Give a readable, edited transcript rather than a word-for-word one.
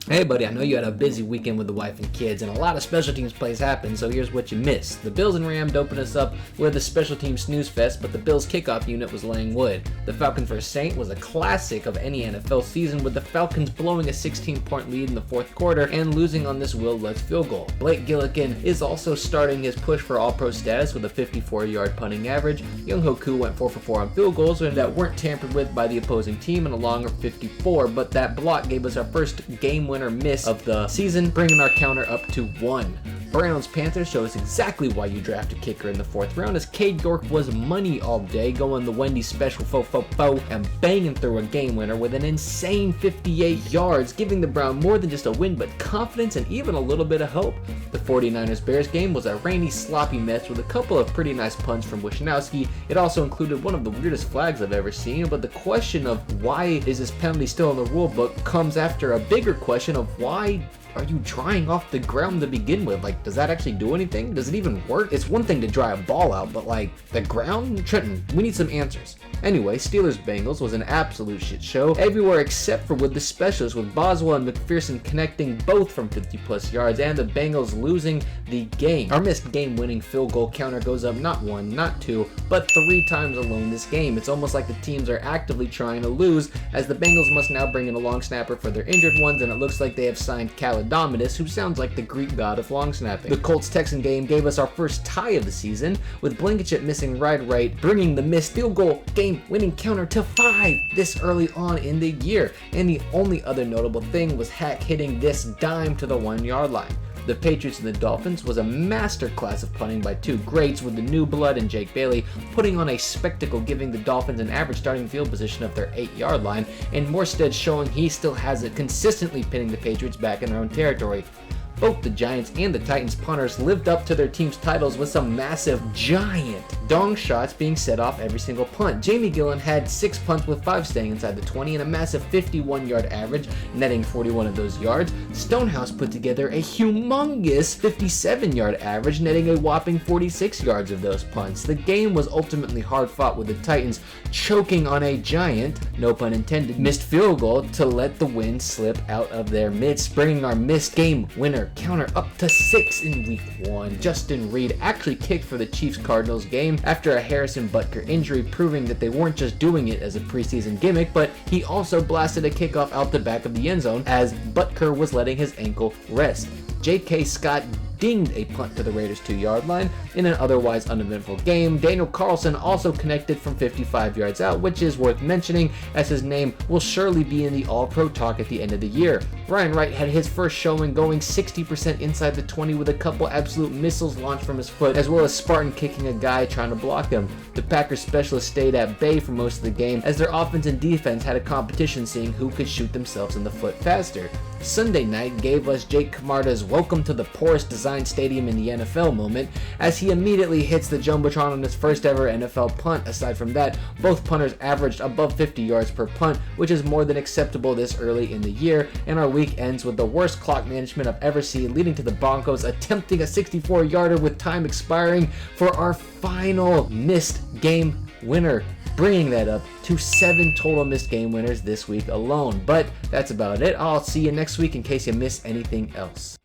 Hey buddy, I know you had a busy weekend with the wife and kids, and a lot of special teams plays happened, so here's what you missed. The Bills and Rams opened us up with a special teams snooze fest, but the Bills kickoff unit was laying wood. The Falcons vs. Saint was a classic of any NFL season, with the Falcons blowing a 16-point lead in the fourth quarter and losing on this Will Lutz field goal. Blake Gillikin is also starting his push for All-Pro status with a 54-yard punting average. Younghoe Koo went 4 for 4 on field goals that weren't tampered with by the opposing team in a longer 54, but that block gave us our first game winner miss of the season, bringing our counter up to 1. Browns-Panthers show us exactly why you draft a kicker in the fourth round, as Cade York was money all day, going the Wendy's special fo and banging through a game winner with an insane 58 yards, giving the Browns more than just a win but confidence and even a little bit of hope. The 49ers-Bears game was a rainy, sloppy mess with a couple of pretty nice punts from Wishnowsky. It also included one of the weirdest flags I've ever seen, but the question of why is this penalty still in the rule book comes after a bigger question of why are you drying off the ground to begin with? Like, does that actually do anything? Does it even work? It's one thing to dry a ball out, but like, the ground? Trenton, we need some answers. Anyway, Steelers-Bengals was an absolute shit show everywhere except for with the specialists, with Boswell and McPherson connecting both from 50-plus yards and the Bengals losing the game. Our missed game-winning field goal counter goes up not 1, not 2, but 3 times alone this game. It's almost like the teams are actively trying to lose, as the Bengals must now bring in a long snapper for their injured ones, and it looks like they have signed Dominus, who sounds like the Greek god of long snapping. The Colts-Texan game gave us our first tie of the season, with Blankenship missing right, bringing the missed field goal game-winning counter to 5 this early on in the year. And the only other notable thing was Hack hitting this dime to the 1-yard line. The Patriots and the Dolphins was a masterclass of punting by 2 greats, with the new blood and Jake Bailey putting on a spectacle, giving the Dolphins an average starting field position of their 8-yard line, and Morstead showing he still has it, consistently pinning the Patriots back in their own territory. Both the Giants and the Titans punters lived up to their team's titles with some massive, giant dong shots being set off every single punt. Jamie Gillen had 6 punts with 5 staying inside the 20 and a massive 51-yard average, netting 41 of those yards. Stonehouse put together a humongous 57-yard average, netting a whopping 46 yards of those punts. The game was ultimately hard fought, with the Titans choking on a giant, no pun intended, missed field goal to let the win slip out of their midst, bringing our missed game winner counter up to 6 in week 1. Justin Reed actually kicked for the Chiefs-Cardinals game after a Harrison Butker injury, proving that they weren't just doing it as a preseason gimmick, but he also blasted a kickoff out the back of the end zone as Butker was letting his ankle rest. J.K. Scott dinged a punt to the Raiders' 2-yard line in an otherwise uneventful game. Daniel Carlson also connected from 55 yards out, which is worth mentioning as his name will surely be in the All-Pro talk at the end of the year. Ryan Wright had his first showing, going 60% inside the 20 with a couple absolute missiles launched from his foot, as well as Spartan kicking a guy trying to block him. The Packers specialists stayed at bay for most of the game, as their offense and defense had a competition seeing who could shoot themselves in the foot faster. Sunday night gave us Jake Camarda's welcome to the poorest designed stadium in the NFL moment, as he immediately hits the Jumbotron on his first ever NFL punt. Aside from that, both punters averaged above 50 yards per punt, which is more than acceptable this early in the year, and our week ends with the worst clock management I've ever seen, leading to the Broncos attempting a 64-yarder with time expiring for our final missed game winner, bringing that up to 7 total missed game winners this week alone. But that's about it. I'll see you next week in case you miss anything else.